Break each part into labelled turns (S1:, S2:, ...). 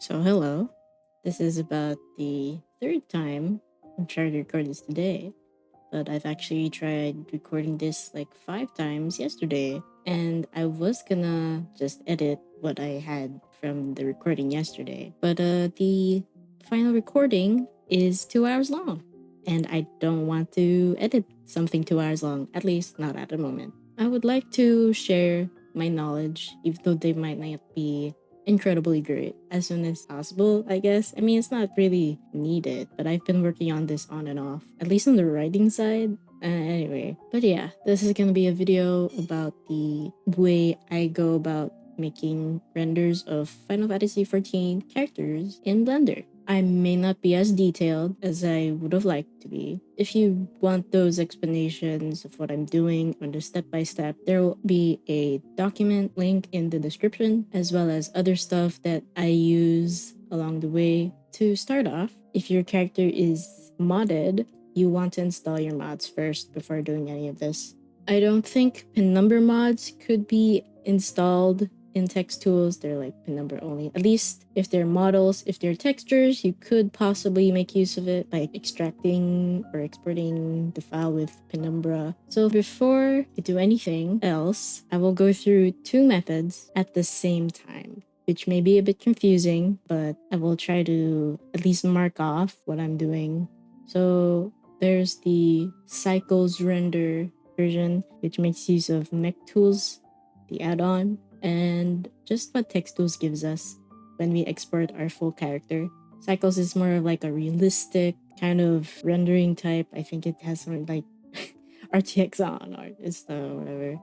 S1: So hello, this is about the third time I'm trying to record this today, but I've actually tried recording this like 5 times yesterday, and I was gonna just edit what I had from the recording yesterday, but the final recording is 2 hours long, and I don't want to edit something 2 hours long, at least not at the moment. I would like to share my knowledge, even though they might not be incredibly great, as soon as possible, I guess. I mean, it's not really needed, but I've been working on this on and off, at least on the writing side. Anyway, but yeah, this is gonna be a video about the way I go about making renders of Final Fantasy XIV characters in Blender. I may not be as detailed as I would have liked to be. If you want those explanations of what I'm doing on the step-by-step, there will be a document link in the description, as well as other stuff that I use along the way. To start off, if your character is modded, you want to install your mods first before doing any of this. I don't think penumbra mods could be installed in TexTools. They're like penumbra only. At least if they're models, if they're textures, you could possibly make use of it by extracting or exporting the file with penumbra. So before I do anything else, I will go through two methods at the same time, which may be a bit confusing, but I will try to at least mark off what I'm doing. So there's the cycles render version, which makes use of Mektools, the add-on, and just what TexTools gives us when we export our full character. Cycles is more of like a realistic kind of rendering type. I think it has some like RTX on artist or whatever.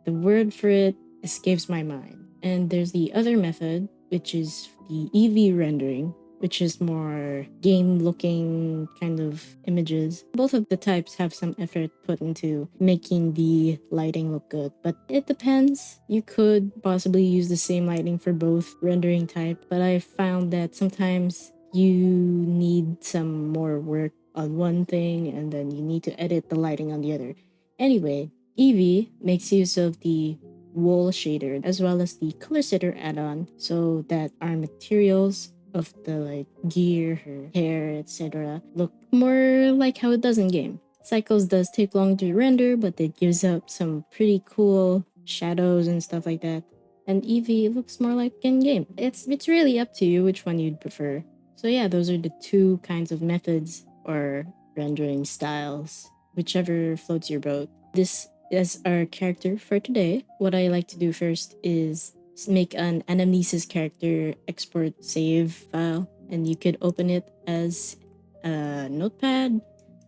S1: The word for it escapes my mind. And there's the other method, which is the Eevee rendering, which is more game-looking kind of images. Both of the types have some effort put into making the lighting look good, but it depends. You could possibly use the same lighting for both rendering type, but I found that sometimes you need some more work on one thing and then you need to edit the lighting on the other. Anyway, Eevee makes use of the WoL Shader as well as the Colorsetter add-on so that our materials of the like gear, her hair, etc. look more like how it does in game. Cycles does take long to render, but it gives up some pretty cool shadows and stuff like that. And Eevee looks more like in game. It's really up to you which one you'd prefer. So yeah, those are the two kinds of methods or rendering styles, whichever floats your boat. This is our character for today. What I like to do first is make an Anamnesis character export save file, and you could open it as a notepad,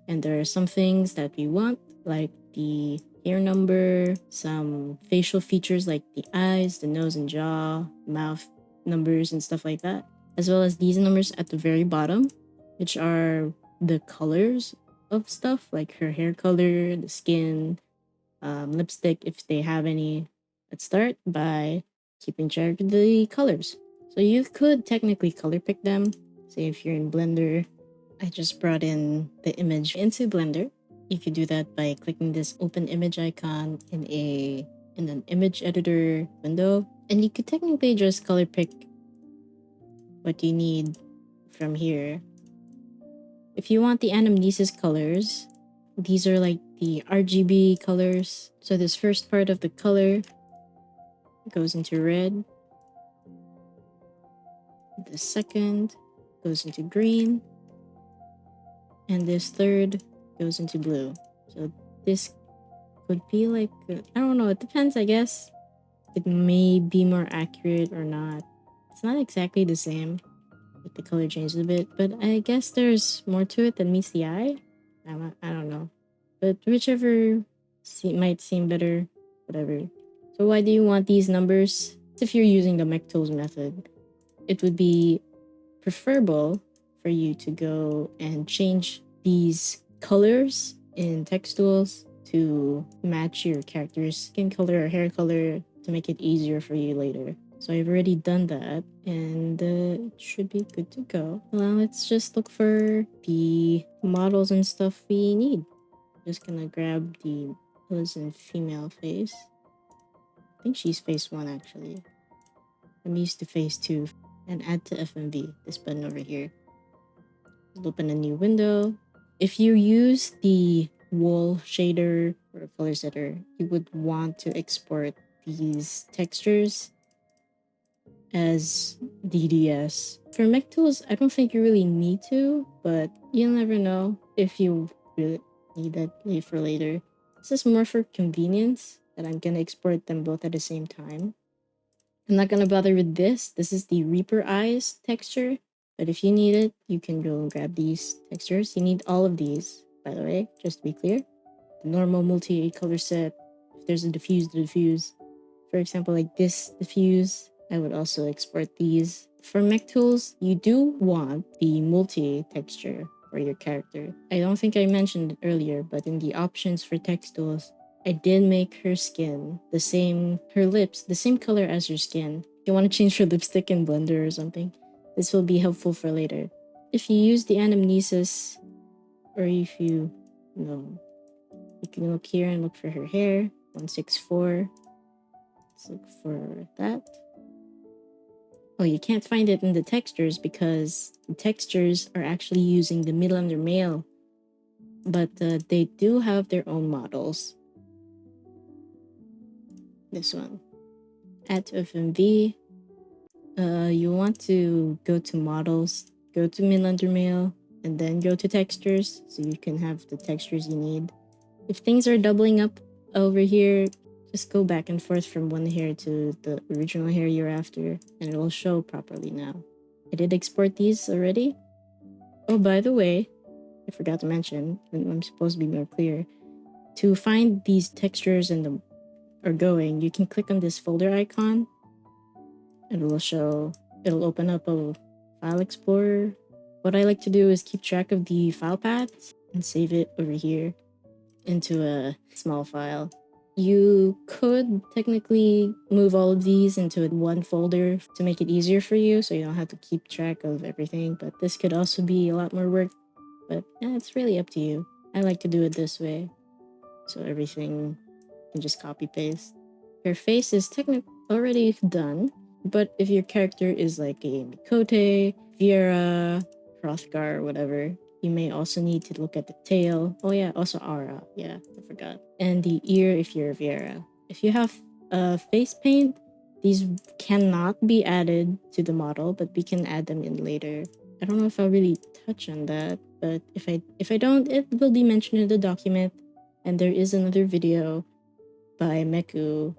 S1: and there are some things that we want, like the hair number, some facial features like the eyes, the nose and jaw, mouth numbers and stuff like that, as well as these numbers at the very bottom, which are the colors of stuff like her hair color, the skin, lipstick if they have any. Let's start by keeping track of the colors. So you could technically color pick them. Say if you're in Blender, I just brought in the image into Blender. You could do that by clicking this open image icon in an image editor window, and you could technically just color pick what you need from here. If you want the Anamnesis colors, these are like the RGB colors. So this first part of the color goes into red. The second goes into green. And this third goes into blue. So this could be like, I don't know, it depends, I guess. It may be more accurate or not. It's not exactly the same. Like the color changes a bit, but I guess there's more to it than meets the eye. I don't know. But whichever might seem better, whatever. So why do you want these numbers? If you're using the Mektools method, it would be preferable for you to go and change these colors in TexTools to match your character's skin color or hair color to make it easier for you later. So I've already done that, and it should be good to go. Well, let's just look for the models and stuff we need. Just gonna grab the pleasant female face. I think she's face 1 actually. I'm used to face 2. and add to FMV, this button over here. It'll open a new window. If you use the WoL Shader or Colorsetter, you would want to export these textures as DDS. For Mektools, I don't think you really need to, but you'll never know if you really need that for later. This is more for convenience that I'm gonna export them both at the same time. I'm not gonna bother with this. This is the Reaper Eyes texture, but if you need it, you can go and grab these textures. You need all of these, by the way, just to be clear. The normal multi-color set. If there's a diffuse, the diffuse. For example, like this diffuse, I would also export these. For Mektools, you do want the multi-texture for your character. I don't think I mentioned it earlier, but in the options for TexTools, I did make her skin her lips, the same color as her skin. If you want to change her lipstick in Blender or something, this will be helpful for later. If you use the Anamnesis, or if you can look here and look for her hair, 164. Let's look for that. Oh, you can't find it in the textures because the textures are actually using the Midlander male, but they do have their own models. This one. Add to FMV. You want to go to models, go to Midlander male, and then go to textures so you can have the textures you need. If things are doubling up over here, just go back and forth from one hair to the original hair you're after, and it will show properly now. I did export these already. Oh, by the way, I forgot to mention, and I'm supposed to be more clear. To find these textures and the going, you can click on this folder icon. It'll open up a file explorer. What I like to do is keep track of the file paths and save it over here into a small file. You could technically move all of these into one folder to make it easier for you so you don't have to keep track of everything, but this could also be a lot more work, but it's really up to you. I like to do it this way, so everything can just copy paste. Your face is technically already done, but if your character is like a Miqo, Viera, Hroth, or whatever, you may also need to look at the tail. Oh yeah, also aura. Yeah, I forgot. And the ear if you're Viera. If you have face paint, these cannot be added to the model, but we can add them in later. I don't know if I'll really touch on that, but if I don't, it will be mentioned in the document. And there is another video by Meku,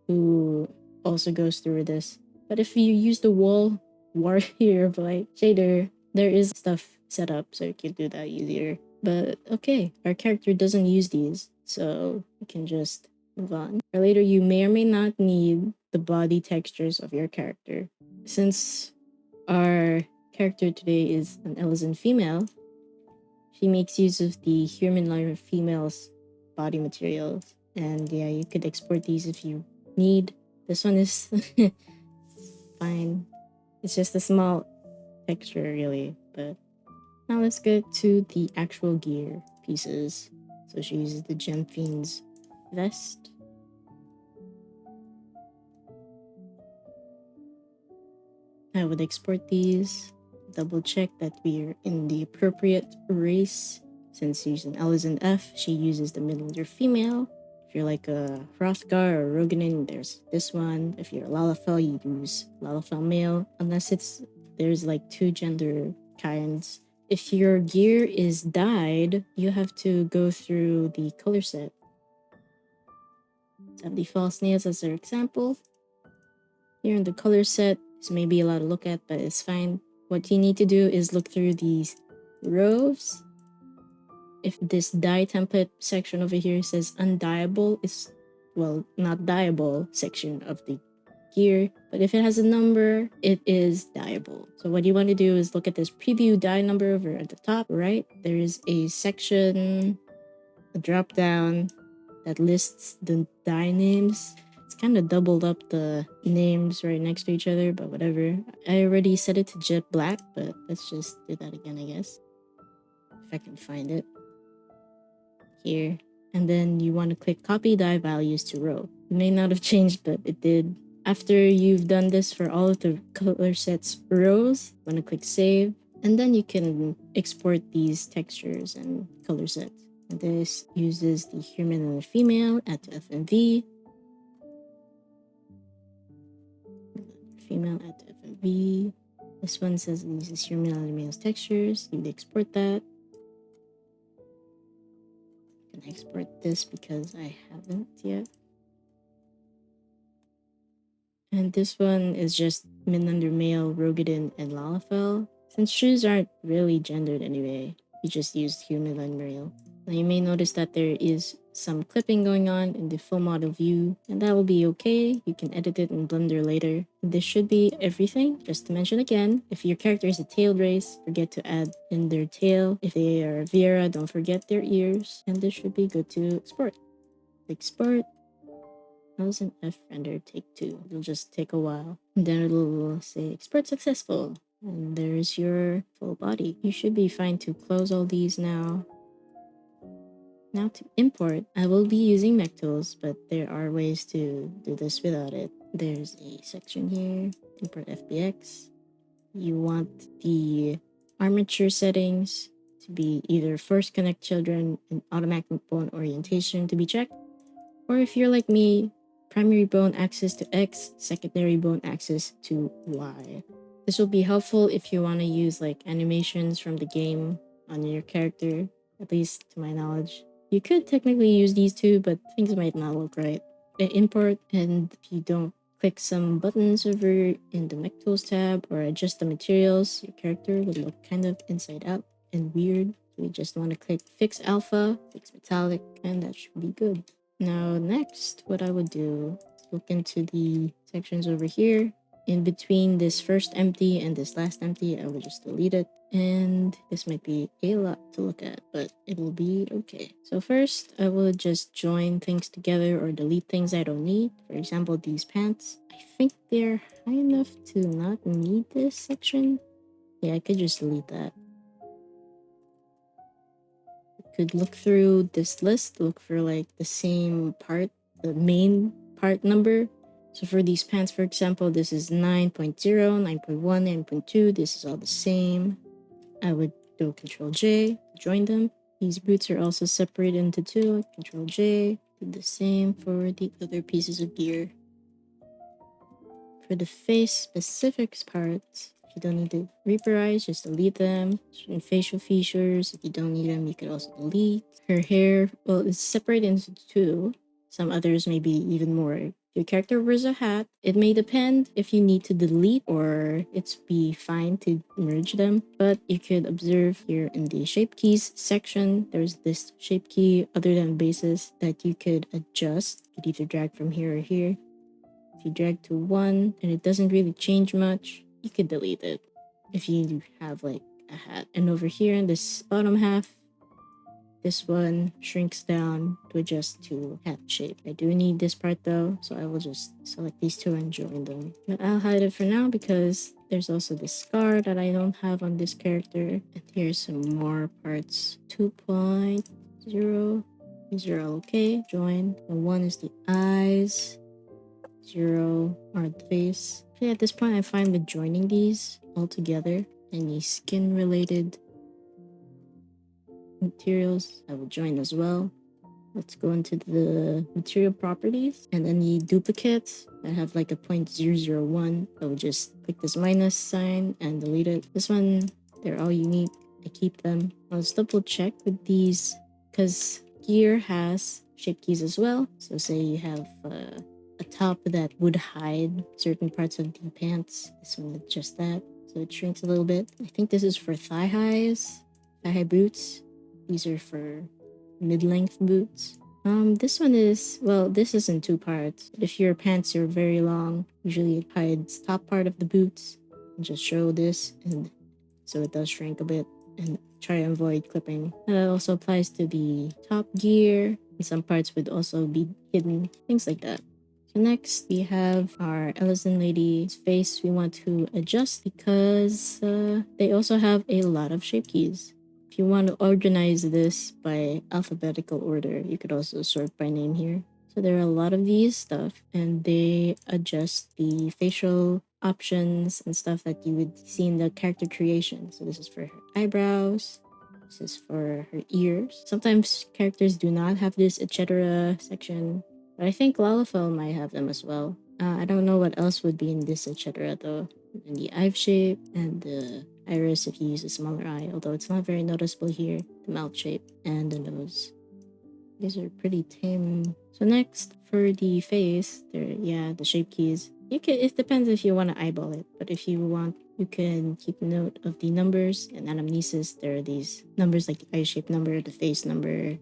S1: who also goes through this. But if you use the WoL Shader, there is stuff set up so you can do that easier. But okay, our character doesn't use these, so we can just move on. For later, you may or may not need the body textures of your character. Since our character today is an Elysian female, she makes use of the human female's body materials. And yeah, you could export these if you need. This one is fine. It's just a small texture, really. But now let's get to the actual gear pieces. So she uses the Gem Fiend's vest. I would export these. Double check that we're in the appropriate race. Since she's an Elysian F, she uses the Midlander female. If you're like a Hrothgar or Roganin, there's this one. If you're a Lalafell, you use Lalafell male. Unless there's like two gender kinds. If your gear is dyed, you have to go through the color set. Let's have the false nails as our example. Here in the color set, this may be a lot to look at, but it's fine. What you need to do is look through these rows. If this dye template section over here says undyeable, it's, well, not dyeable section of the gear, but if it has a number, it is dyeable. So what you want to do is look at this preview dye number over at the top right. There is a section, a drop down that lists the dye names. It's kind of doubled up the names right next to each other, but whatever. I already set it to jet black, but let's just do that again, I guess. If I can find it. Here. And then you want to click copy dye values to row. It may not have changed, but it did. After you've done this for all of the color sets rows, you want to click save, and then you can export these textures and color sets. And this uses the human and the female, add to FMV. Female, add to FMV. This one says it uses human and male's textures. You export that. I can export this because I haven't yet. And this one is just min under male, Rogadin, and Lalafell. Since shoes aren't really gendered anyway, we just used human and male. Now you may notice that there is some clipping going on in the full model view, and that will be okay. You can edit it in Blender later. And this should be everything. Just to mention again, if your character is a tailed race, forget to add in their tail. If they are Viera, don't forget their ears. And this should be good to export. Export. How's an F render take 2? It'll just take a while. And then it'll say export successful. And there's your full body. You should be fine to close all these now. Now to import, I will be using Mektools, but there are ways to do this without it. There's a section here, import FBX. You want the armature settings to be either force connect children and automatic bone orientation to be checked, or if you're like me, primary bone axis to X, secondary bone axis to Y. This will be helpful if you want to use like animations from the game on your character, at least to my knowledge. You could technically use these two, but things might not look right. Import, and if you don't click some buttons over in the Mektools tab or adjust the materials, your character would look kind of inside out and weird. We just want to click fix alpha, fix metallic, and that should be good. Now next, what I would do is look into the sections over here. In between this first empty and this last empty, I will just delete it. And this might be a lot to look at, but it will be okay. So first, I will just join things together or delete things I don't need. For example, these pants. I think they're high enough to not need this section. Yeah, I could just delete that. Could look through this list, look for like the same part, the main part number. So for these pants, for example, this is 9.0, 9.1, 9.2. This is all the same. I would do Control J, join them. These boots are also separated into two. Control J, do the same for the other pieces of gear. For the face specifics parts, if you don't need to reperize, just delete them. Certain facial features, if you don't need them, you could also delete. Her hair, well, it's separated into two. Some others may be even more. If your character wears a hat, it may depend if you need to delete or it's be fine to merge them. But you could observe here in the shape keys section, there's this shape key other than bases that you could adjust. You could either drag from here or here. If you drag to 1 and it doesn't really change much, you could delete it if you have like a hat. And over here in this bottom half, this one shrinks down to adjust to hat shape. I do need this part though, so I will just select these two and join them. But I'll hide it for now because there's also this scar that I don't have on this character. And here's some more parts. 2.0. These are all okay. Join. And 1 is the eyes. 0 are the face. Actually, at this point, I find with joining these all together, any skin related materials, I will join as well. Let's go into the material properties and any duplicates that have like a 0.001. I will just click this minus sign and delete it. This one, they're all unique. I keep them. I'll just double check with these because gear has shape keys as well. So say you have a top that would hide certain parts of the pants. This one is just that. So it shrinks a little bit. I think this is for thigh highs, thigh high boots. These are for mid-length boots. This one is, well, this is in 2 parts. If your pants are very long, usually it hides top part of the boots. And just show this, and so it does shrink a bit. And try and avoid clipping. And that also applies to the top gear. And some parts would also be hidden, things like that. So next, we have our Ellison lady's face we want to adjust because they also have a lot of shape keys. If you want to organize this by alphabetical order, you could also sort by name here. So there are a lot of these stuff, and they adjust the facial options and stuff that you would see in the character creation. So this is for her eyebrows. This is for her ears. Sometimes characters do not have this etc. section, but I think Lalafell might have them as well. I don't know what else would be in this etc. though. And the eye shape and the iris if you use a smaller eye, although it's not very noticeable here. The mouth shape and the nose. These are pretty tame. So next, for the face, the shape keys. It depends if you want to eyeball it, but if you want, you can keep note of the numbers. And Anamnesis, there are these numbers like the eye shape number, the face number,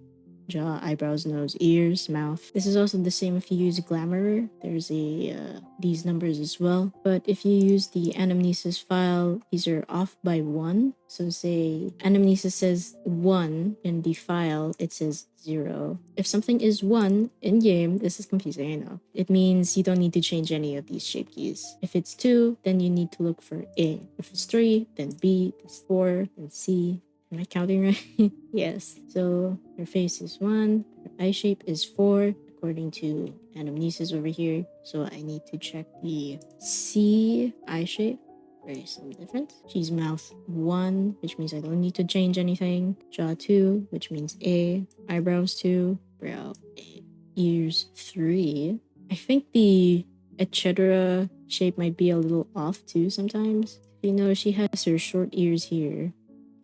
S1: jaw, eyebrows, nose, ears, mouth. This is also the same if you use Glamour. There's these numbers as well. But if you use the Anamnesis file, these are off by 1. So say Anamnesis says 1 in the file, it says 0. If something is 1 in game, this is confusing, I know. It means you don't need to change any of these shape keys. If it's 2, then you need to look for A. If it's 3, then B. If it's 4, then C. Am I counting right? Yes. So her face is 1. Her eye shape is 4, according to Anamnesis over here. So I need to check the C eye shape. There is some difference. She's mouth 1, which means I don't need to change anything. Jaw 2, which means A. Eyebrows 2. Brow A. Ears 3. I think the etc. shape might be a little off too sometimes. You know, she has her short ears here.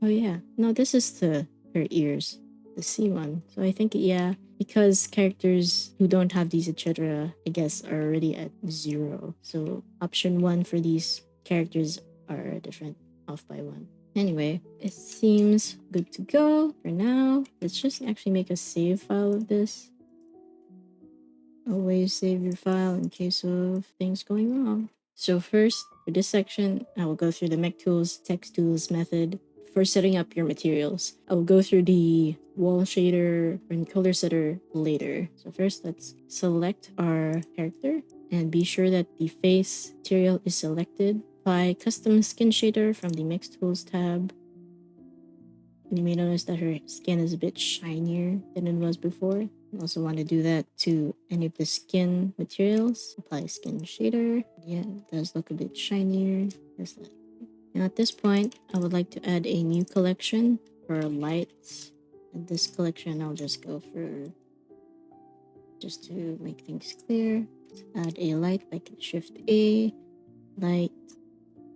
S1: Oh yeah, no, this is her ears, the C one. So I think, yeah, because characters who don't have these etc., I guess, are already at 0. So option 1 for these characters are different, off by 1. Anyway, it seems good to go for now. Let's just actually make a save file of this. Always save your file in case of things going wrong. So first, for this section, I will go through the Mektools, TexTools method for setting up your materials. I will go through the WoL Shader and Colorsetter later. So first, let's select our character and be sure that the face material is selected. Apply custom skin shader from the Mektools tab. And you may notice that her skin is a bit shinier than it was before. You also want to do that to any of the skin materials. Apply skin shader. Yeah, it does look a bit shinier. There's that. And at this point, I would like to add a new collection for lights. And this collection, I'll just go for, just to make things clear, let's add a light by Shift A, light.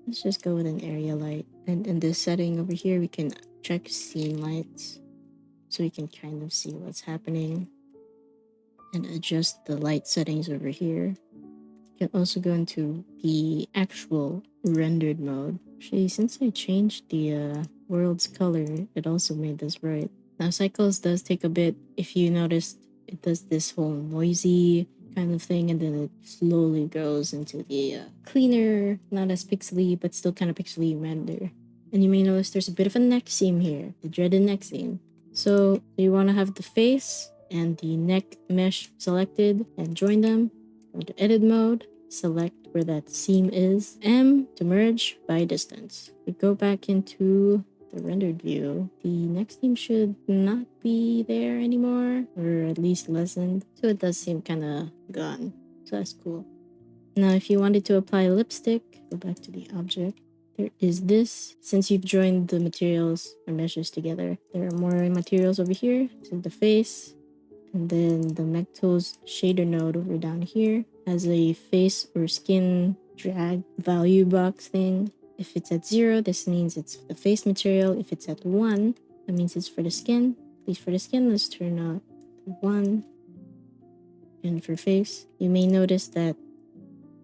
S1: Let's just go with an area light. And in this setting over here, we can check scene lights so we can kind of see what's happening and adjust the light settings over here. You can also go into the actual rendered mode. Actually, since I changed the world's color, it also made this bright. Now cycles does take a bit. If you noticed, it does this whole noisy kind of thing, and then it slowly goes into the cleaner, not as pixely, but still kind of pixely render. And you may notice there's a bit of a neck seam here, the dreaded neck seam. So you want to have the face and the neck mesh selected and join them. Go to edit mode, select where that seam is, M to merge by distance. We go back into the rendered view. The neck seam should not be there anymore, or at least lessened. So it does seem kind of gone. So that's cool. Now if you wanted to apply lipstick, go back to the object. There is this. Since you've joined the materials or meshes together, there are more materials over here. So the face, and then the Mektools shader node over down here has a face or skin drag value box thing. If it's at 0, this means it's the face material. If it's at 1, that means it's for the skin. At least for the skin, let's turn out 1. And for face, you may notice that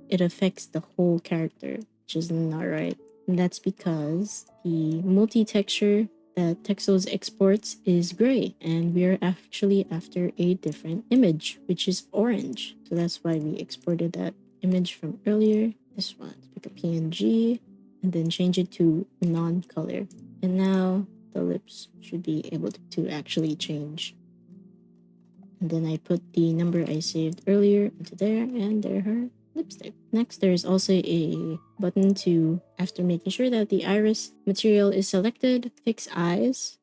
S1: it affects the whole character, which is not right. And that's because the multi-texture that TexTools exports is gray, and we're actually after a different image, which is orange. So that's why we exported that image from earlier. This one, pick a PNG, and then change it to non-color. And now the lips should be able to actually change. And then I put the number I saved earlier into there, and there her lipstick. Next, there is also a button to, after making sure that the iris material is selected, fix eyes.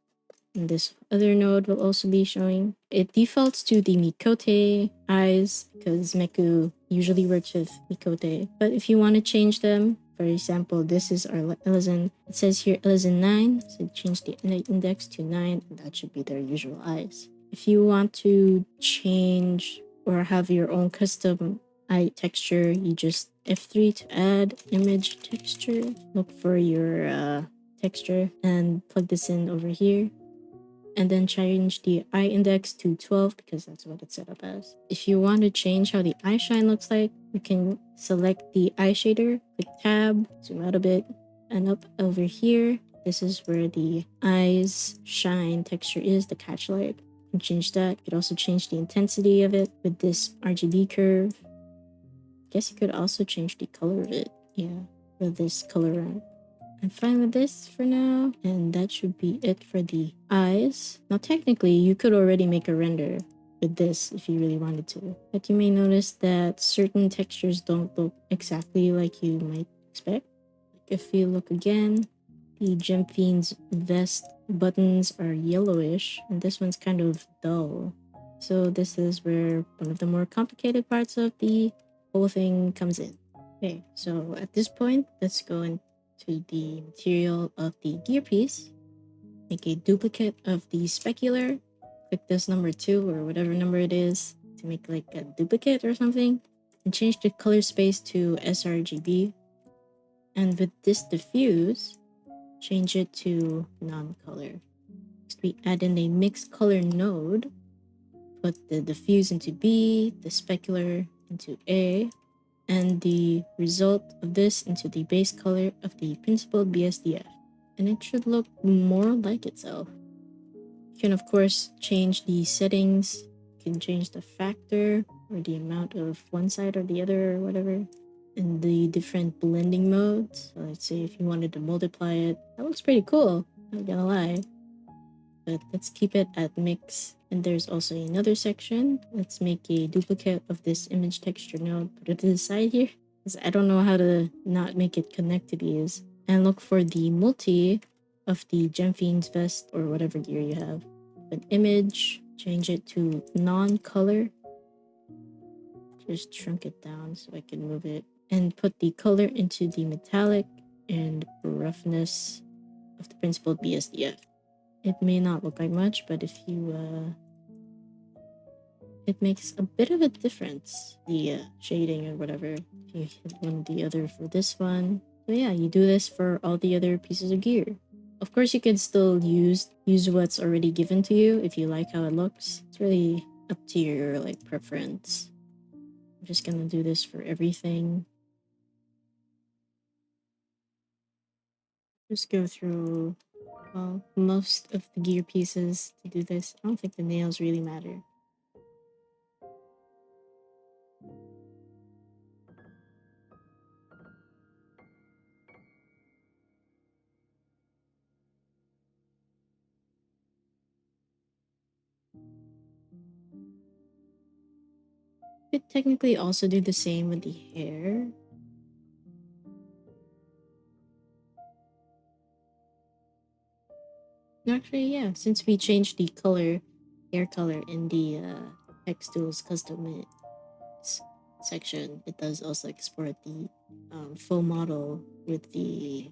S1: And this other node will also be showing. It defaults to the Miqo eyes because Meku usually works with Miqo. But if you want to change them, for example, this is our Elizen. It says here Elizen 9, so change the index to 9, and that should be their usual eyes. If you want to change or have your own custom eye texture, you just F3 to add image texture. Look for your texture and plug this in over here. And then change the eye index to 12 because that's what it's set up as. If you want to change how the eye shine looks like, you can select the eye shader, click tab, zoom out a bit, and up over here, this is where the eyes shine texture is, the catch light. You can change that. You could also change the intensity of it with this RGB curve. I guess you could also change the color of it, yeah, with this color ramp. I'm fine with this for now, and that should be it for the eyes. Now technically, you could already make a render with this if you really wanted to, but you may notice that certain textures don't look exactly like you might expect. If you look again, the Gem Fiend's vest buttons are yellowish, and this one's kind of dull. So this is where one of the more complicated parts of the whole thing comes in. Okay, so at this point, let's go into the material of the gear piece. Make a duplicate of the specular. Click this number 2 or whatever number it is to make like a duplicate or something. And change the color space to sRGB. And with this diffuse, change it to non-color. Next, we add in a mixed color node. Put the diffuse into B, the specular into A, and the result of this into the base color of the principled BSDF. And it should look more like itself. You can of course change the settings. You can change the factor or the amount of one side or the other or whatever. And the different blending modes. So let's say if you wanted to multiply it, that looks pretty cool, not gonna lie. But let's keep it at mix. And there's also another section. Let's make a duplicate of this image texture node. Put it to the side here, because I don't know how to not make it connect to these. And look for the multi of the Gem Fiend's vest or whatever gear you have. An image, change it to non-color. Just shrunk it down so I can move it. And put the color into the metallic and roughness of the principled BSDF. It may not look like much, but if you, it makes a bit of a difference, the shading or whatever, if you hit one or the other for this one. So yeah, you do this for all the other pieces of gear. Of course, you can still use what's already given to you if you like how it looks. It's really up to your like preference. I'm just gonna do this for everything. Just go through, well, most of the gear pieces to do this. I don't think the nails really matter. Could technically also do the same with the hair. Actually, yeah, since we changed the hair color in the TexTools custom section, it does also export the full model with the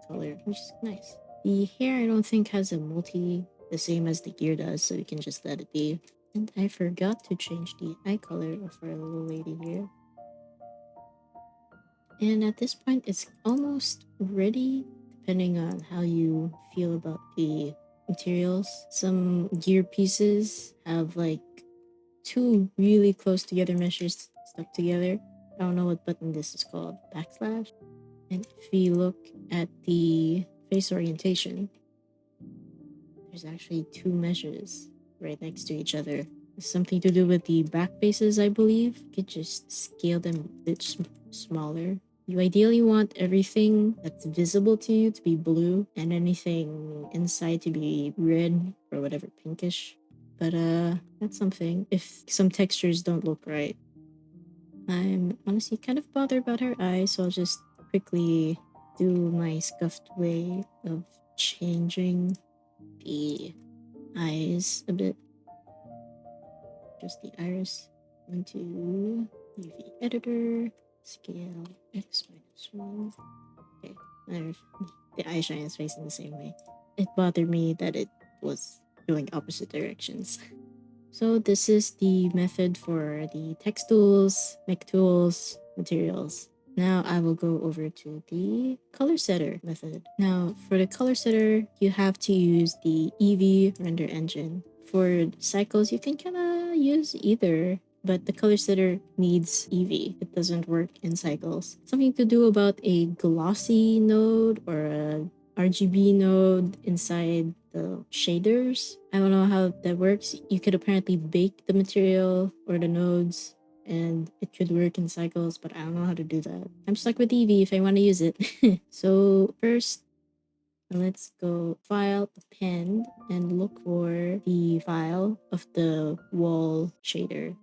S1: color, which is nice. The hair I don't think has a multi the same as the gear does, so you can just let it be. And I forgot to change the eye color of our little lady here. And at this point, it's almost ready, depending on how you feel about the materials. Some gear pieces have like 2 really close together meshes stuck together. I don't know what button this is called, backslash. And if we look at the face orientation, there's actually 2 meshes right next to each other. It's something to do with the back faces, I believe. You could just scale them a bit smaller. You ideally want everything that's visible to you to be blue and anything inside to be red or whatever, pinkish. But that's something if some textures don't look right. I'm honestly kind of bothered about her eyes, so I'll just quickly do my scuffed way of changing the eyes a bit. Just the iris. Going to UV editor, scale X-1. Okay, there. The eye shine is facing the same way. It bothered me that it was going opposite directions. So this is the method for the TexTools, Mektools, materials. Now I will go over to the Colorsetter method. Now for the Colorsetter, you have to use the Eevee render engine. For cycles, you can kind of use either, but the Colorsetter needs Eevee. It doesn't work in cycles. Something to do about a glossy node or a RGB node inside the shaders. I don't know how that works. You could apparently bake the material or the nodes and it could work in cycles, but I don't know how to do that. I'm stuck with Eevee if I want to use it. So first, let's go file append and look for the file of the WoL Shader.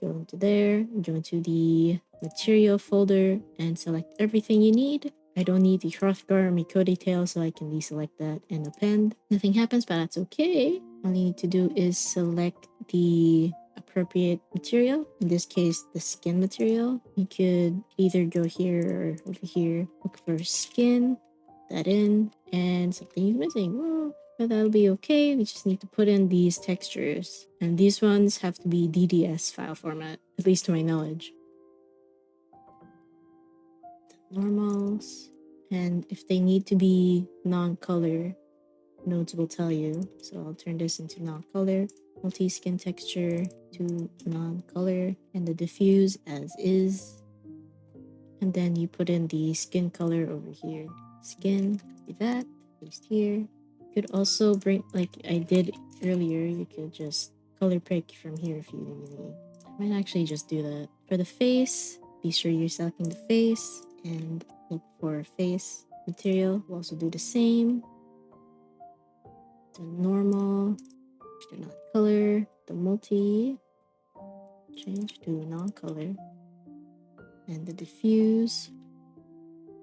S1: Go into there, go into the material folder and select everything you need. I don't need the Hroth or Miqo detail, so I can deselect that and append. Nothing happens, but that's okay. All you need to do is select the appropriate material. In this case, the skin material. You could either go here or over here. Look for skin, that in, and something is missing. Well, but that'll be okay. We just need to put in these textures. And these ones have to be DDS file format, at least to my knowledge. Normals, and if they need to be non-color, nodes will tell you. So I'll turn this into non-color, multi-skin texture to non-color, and the diffuse as is. And then you put in the skin color over here. Skin, copy that, paste here. You could also bring, like I did earlier, you could just color pick from here if you need. I might actually just do that. For the face, be sure you're selecting the face and look for face material. We'll also do the same. The normal, the non-color, the multi, change to non-color, and the diffuse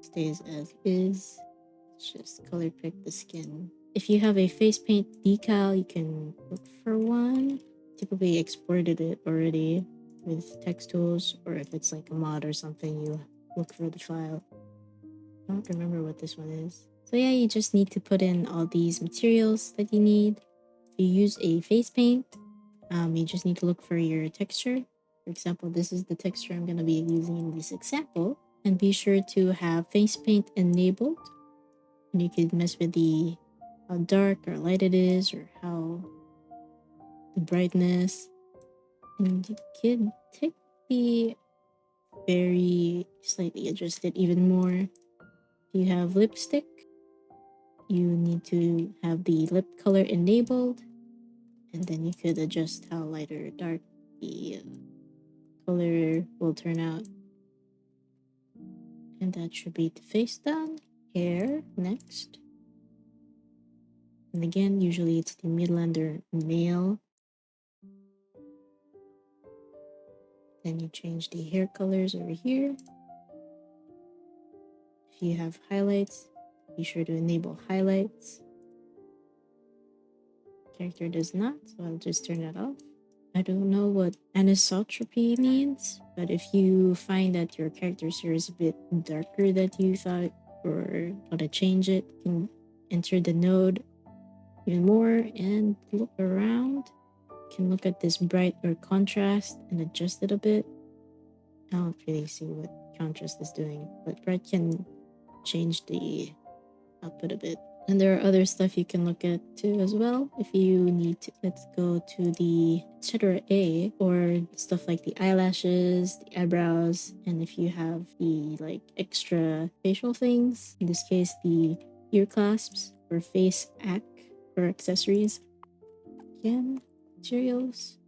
S1: stays as is. Let's just color pick the skin. If you have a face paint decal, you can look for one. Typically exported it already with TexTools, or if it's like a mod or something, you look for the file. I don't remember what this one is. So yeah, you just need to put in all these materials that you need. If you use a face paint, you just need to look for your texture. For example, this is the texture I'm going to be using in this example. And be sure to have face paint enabled. And you can mess with the how dark or light it is, or how the brightness. And you can take the very slightly adjust it even more. If you have lipstick, you need to have the lip color enabled, and then you could adjust how light or dark the color will turn out. And that should be the face done. Hair next. And again, usually it's the Midlander male. Then you change the hair colors over here. If you have highlights, be sure to enable highlights. Character does not, so I'll just turn that off. I don't know what anisotropy means, but if you find that your character's hair is a bit darker than you thought, or want to change it, you can enter the node even more and look around. You can look at this bright or contrast and adjust it a bit. I don't really see what contrast is doing, but bright can change the output a bit. And there are other stuff you can look at too as well if you need to. Let's go to the etc. A, or stuff like the eyelashes, the eyebrows, and if you have the like extra facial things, in this case the ear clasps or face ac or accessories. Again, materials,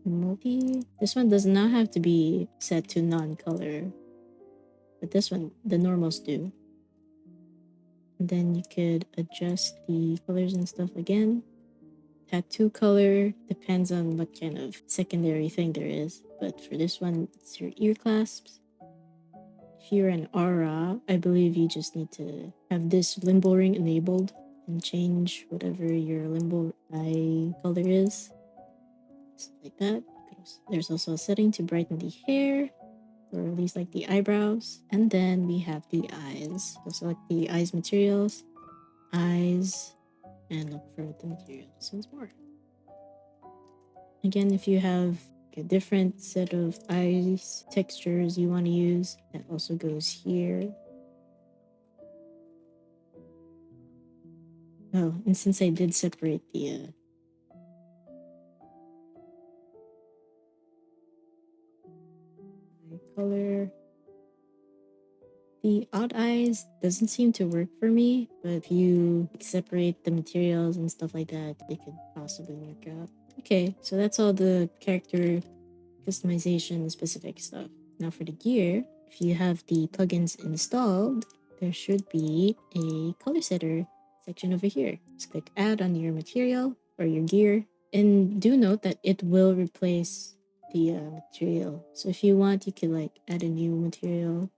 S1: multi. This one does not have to be set to non-color, but this one, the normals do. And then you could adjust the colors and stuff again. Tattoo color depends on what kind of secondary thing there is, but for this one, it's your ear clasps. If you're an aura, I believe you just need to have this limbo ring enabled. and change whatever your limbo eye color is. Just like that. There's also a setting to brighten the hair, or at least like the eyebrows. And then we have the eyes. So select the eyes materials, eyes, and look for the materials once more. Again, if you have a different set of eyes textures you want to use, that also goes here. Oh, and since I did separate the color, the odd eyes doesn't seem to work for me, but if you separate the materials and stuff like that, it could possibly work out. Okay, so that's all the character customization specific stuff. Now for the gear, if you have the plugins installed, there should be a Colorsetter section over here. Just click add on your material or your gear, and do note that it will replace the material. So if you want, you could like add a new material,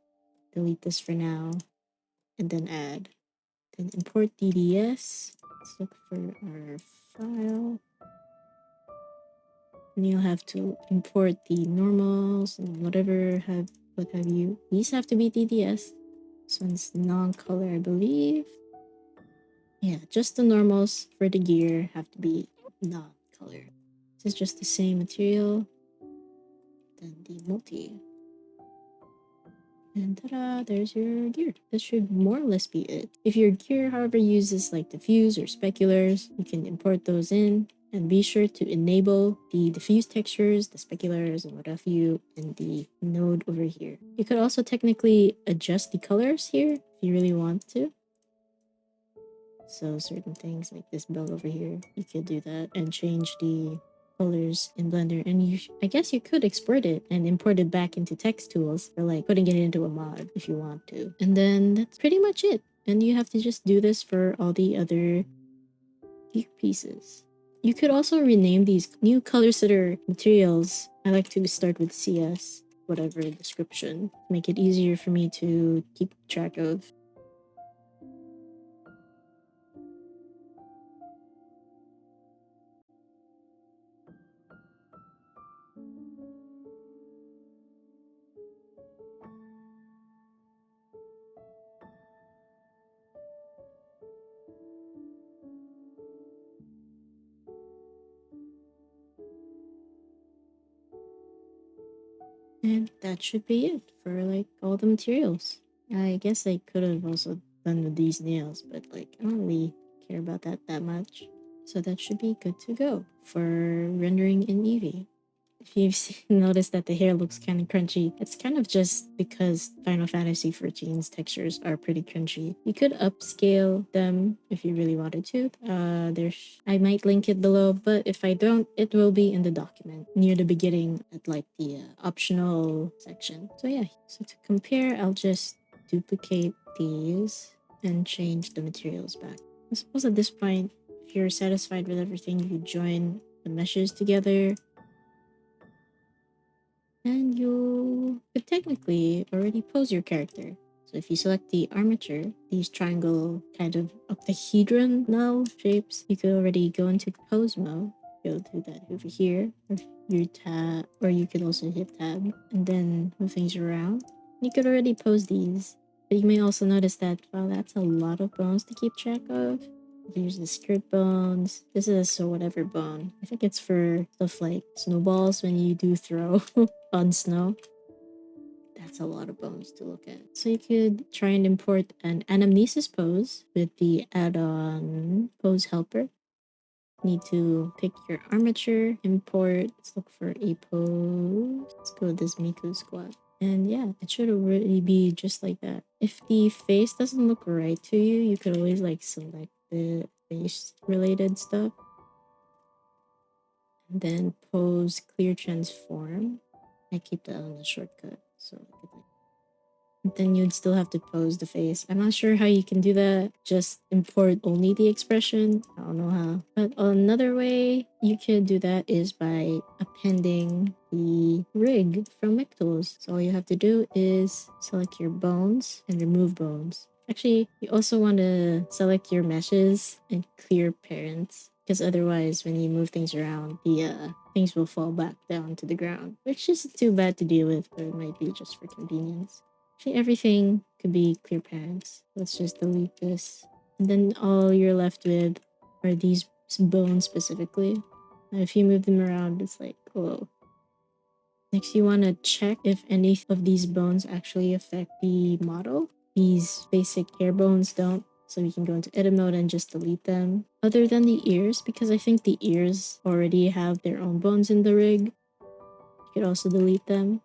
S1: delete this for now, and then add. Then import DDS. Let's look for our file. And you'll have to import the normals and what have you. These have to be DDS. This one's non-color, I believe. Yeah, just the normals for the gear have to be non-color. This is just the same material. Then the multi. And ta-da, there's your gear. This should more or less be it. If your gear, however, uses like diffuse or speculars, you can import those in. And be sure to enable the diffuse textures, the speculars, and what have you in the node over here. You could also technically adjust the colors here if you really want to. So certain things like this bell over here, you could do that and change the colors in Blender. And I guess you could export it and import it back into TexTools, or like putting it into a mod if you want to. And then that's pretty much it. And you have to just do this for all the other gear pieces. You could also rename these new Colorsetter materials. I like to start with CS, whatever description, to make it easier for me to keep track of. And that should be it for like all the materials. I guess I could have also done with these nails, but like I don't really care about that much. So that should be good to go for rendering in Eevee. If you've noticed that the hair looks kind of crunchy, it's kind of just because Final Fantasy XIV's textures are pretty crunchy. You could upscale them if you really wanted to. I might link it below, but if I don't, it will be in the document near the beginning at like the optional section. So yeah, so to compare, I'll just duplicate these and change the materials back. I suppose at this point, if you're satisfied with everything, you join the meshes together. And you could technically already pose your character. So if you select the armature, these triangle kind of octahedron now shapes, you could already go into pose mode. Go through that over here, or you tab, or you could also hit tab and then move things around. You could already pose these, but you may also notice that, wow, that's a lot of bones to keep track of. There's the skirt bones. This is a so whatever bone. I think it's for stuff like snowballs when you do throw on snow. That's a lot of bones to look at. So you could try and import an Anamnesis pose with the add-on pose helper. Need to pick your armature, import, let's look for a pose. Let's go with this Miqo squat. And yeah, it should already be just like that. If the face doesn't look right to you, you could always like select the face related stuff. And then pose clear transform. I keep that on the shortcut. So then you'd still have to pose the face. I'm not sure how you can do that. Just import only the expression. I don't know how. But another way you could do that is by appending the rig from Mektools. So all you have to do is select your bones and remove bones. Actually, you also want to select your meshes and clear parents, because otherwise when you move things around, the things will fall back down to the ground, which isn't too bad to deal with, but it might be just for convenience. Actually, everything could be clear parents. Let's just delete this. And then all you're left with are these bones specifically. Now, if you move them around, it's like, whoa. Next, you want to check if any of these bones actually affect the model. These basic hair bones don't, so we can go into edit mode and just delete them. Other than the ears, because I think the ears already have their own bones in the rig, you could also delete them.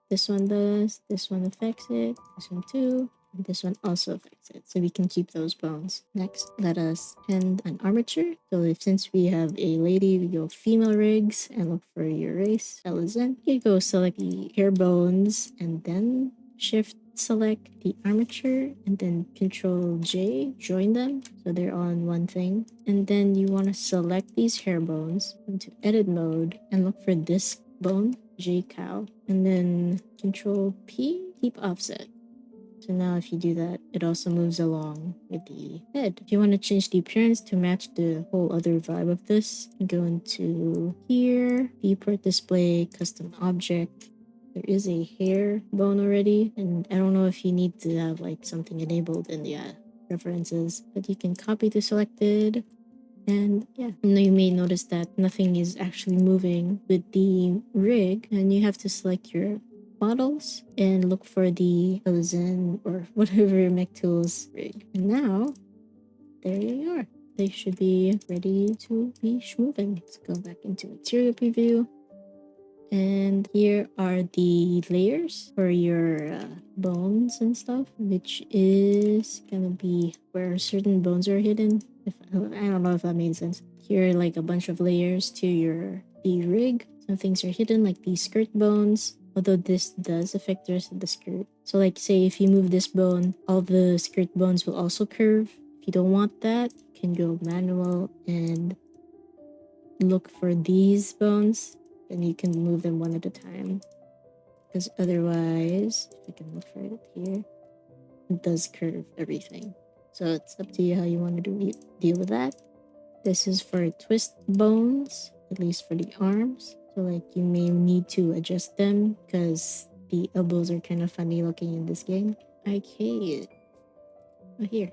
S1: This one does, this one affects it, this one too, and this one also affects it, so we can keep those bones. Next, let us append an armature. So since we have a lady, we go female rigs and look for your race, Felis. You go select the hair bones and then shift select the armature and then Control J, join them so they're all in one thing. And then you want to select these hair bones into edit mode and look for this bone, J cow, and then Control P, keep offset. So now if you do that, it also moves along with the head. If you want to change the appearance to match the whole other vibe of this, go into here, viewport display, custom object. There is a hair bone already, and I don't know if you need to have like something enabled in the preferences, but you can copy to selected. And yeah, now you may notice that nothing is actually moving with the rig, and you have to select your models and look for the Zen or whatever Mektools rig. And now, there you are. They should be ready to be schmoving. Let's go back into material preview. And here are the layers for your bones and stuff, which is gonna be where certain bones are hidden. I don't know if that made sense. Here are like a bunch of layers to the rig. Some things are hidden, like these skirt bones, although this does affect the rest of the skirt. So like say if you move this bone, all the skirt bones will also curve. If you don't want that, you can go manual and look for these bones, and you can move them one at a time, because otherwise, if I can look for it here, it does curve everything. So it's up to you how you want to deal with that. This is for twist bones, at least for the arms. So like you may need to adjust them because the elbows are kind of funny looking in this game. IK, oh here.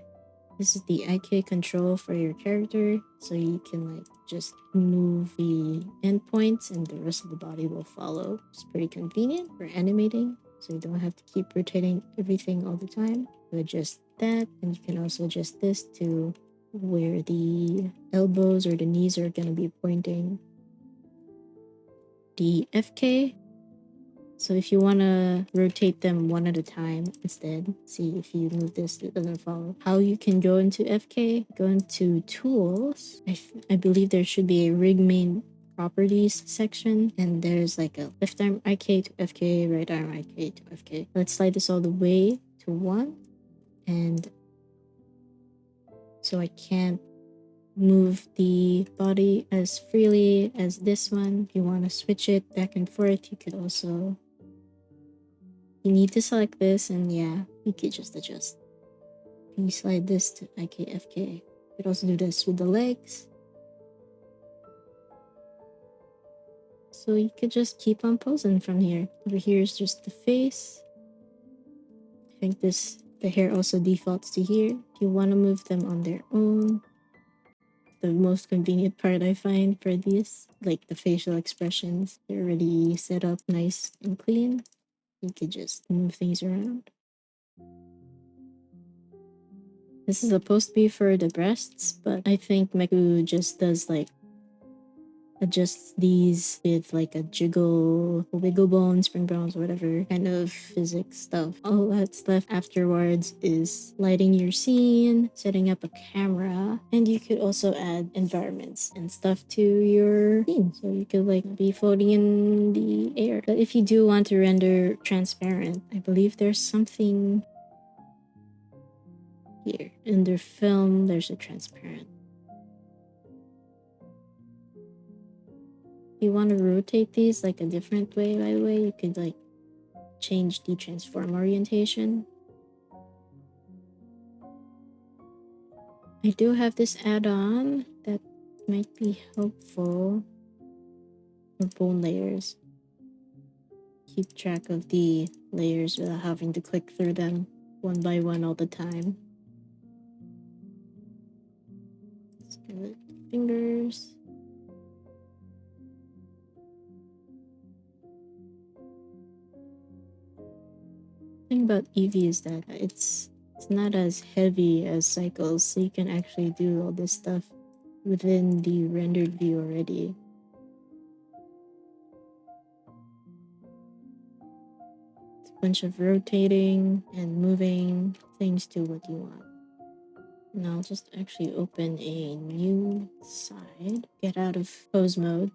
S1: This is the IK control for your character, so you can like just move the endpoints and the rest of the body will follow. It's pretty convenient for animating, so you don't have to keep rotating everything all the time. You adjust that, and you can also adjust this to where the elbows or the knees are going to be pointing. The FK, so if you want to rotate them one at a time instead, see if you move this, it doesn't follow. How you can go into FK, go into tools. I believe there should be a rig main properties section, and there's like a left arm IK to FK, right arm IK to FK. Let's slide this all the way to 1, and so I can't move the body as freely as this one. If you want to switch it back and forth, you could also, you need to select this, and yeah, you could just adjust. Can you slide this to IKFK? You could also do this with the legs. So you could just keep on posing from here. Over here is just the face. I think the hair also defaults to here. If you want to move them on their own, the most convenient part I find for these, like the facial expressions, they're already set up nice and clean. You could just move things around. This is supposed to be for the breasts, but I think Miqo just does like adjusts these with like a wiggle bone, spring bones, whatever kind of physics stuff. All that's left afterwards is lighting your scene, setting up a camera, and you could also add environments and stuff to your scene. So you could like be floating in the air. But if you do want to render transparent, I believe there's something here. In their film, there's a transparent. If you want to rotate these like a different way, by the way, you could like change the transform orientation. I do have this add-on that might be helpful for bone layers. Keep track of the layers without having to click through them one by one all the time. Skeleton fingers. The thing about Eevee is that it's not as heavy as cycles, so you can actually do all this stuff within the rendered view already. It's a bunch of rotating and moving things to what you want. And I'll just actually open a new side, get out of pose mode,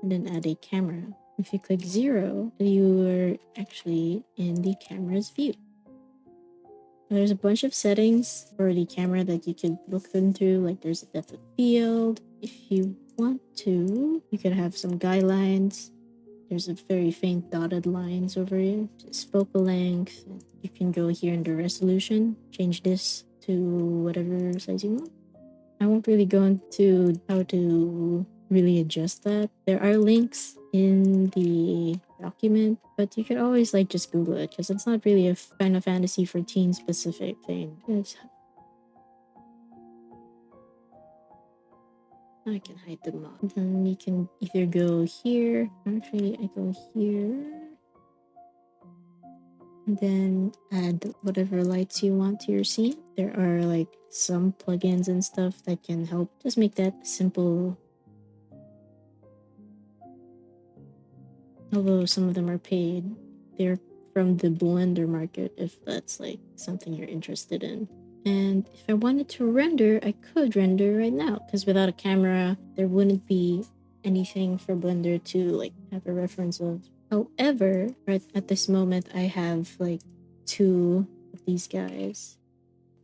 S1: and then add a camera. If you click 0, you are actually in the camera's view. There's a bunch of settings for the camera that you could look them through, like there's a depth of field. If you want to, you could have some guidelines. There's a very faint dotted lines over here. Just focal length. You can go here in the resolution, change this to whatever size you want. I won't really go into how to really adjust that. There are links in the document, but you could always like just Google it because it's not really a Final Fantasy 14 specific thing. I can hide them all. Then you can either go here. Actually, I go here. And then add whatever lights you want to your scene. There are like some plugins and stuff that can help just make that simple. Although some of them are paid, they're from the Blender market if that's like something you're interested in. And if I wanted to render, I could render right now because without a camera, there wouldn't be anything for Blender to like have a reference of. However, right at this moment, I have like 2 of these guys.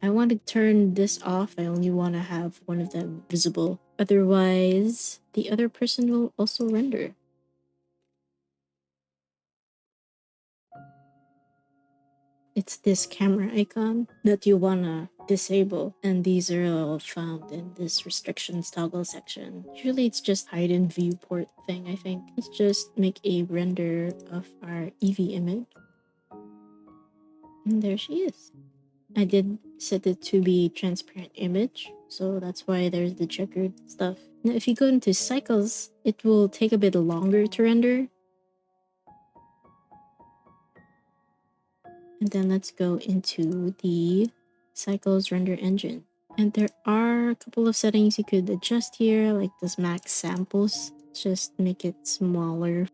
S1: I want to turn this off. I only want to have one of them visible. Otherwise, the other person will also render. It's this camera icon that you wanna disable, and these are all found in this restrictions toggle section. Usually it's just hide in viewport thing, I think. Let's just make a render of our Eevee image. And there she is. I did set it to be transparent image, so that's why there's the checkered stuff. Now if you go into cycles, it will take a bit longer to render. And then let's go into the cycles render engine. And there are a couple of settings you could adjust here, like this max samples. Just make it smaller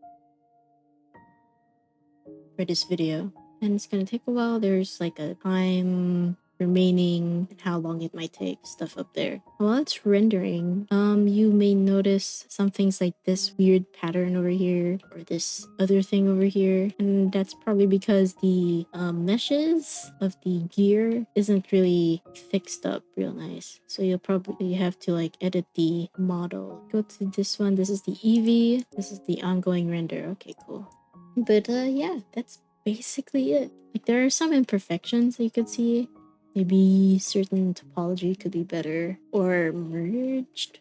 S1: for this video. And it's gonna take a while. There's like a time remaining and how long it might take, stuff up there. While it's rendering, you may notice some things like this weird pattern over here or this other thing over here, and that's probably because the meshes of the gear isn't really fixed up real nice, so you'll probably have to like edit the model. Go to this one. This is the Eevee. This is the ongoing render. Okay, cool. But yeah, that's basically it. Like there are some imperfections that you could see. Maybe certain topology could be better or merged,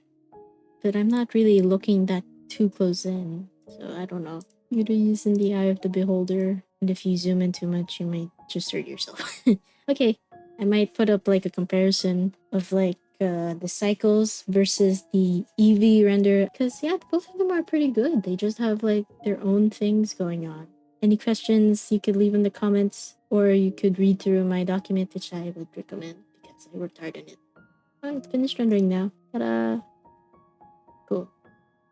S1: but I'm not really looking that too close in, so I don't know. Beauty is in the eye of the beholder, and if you zoom in too much, you might just hurt yourself. Okay, I might put up like a comparison of like the cycles versus the Eevee render, because yeah, both of them are pretty good. They just have like their own things going on. Any questions you could leave in the comments, or you could read through my document, which I would recommend because I worked hard on it. Oh, it's finished rendering now. Ta-da! Cool.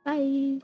S1: Bye!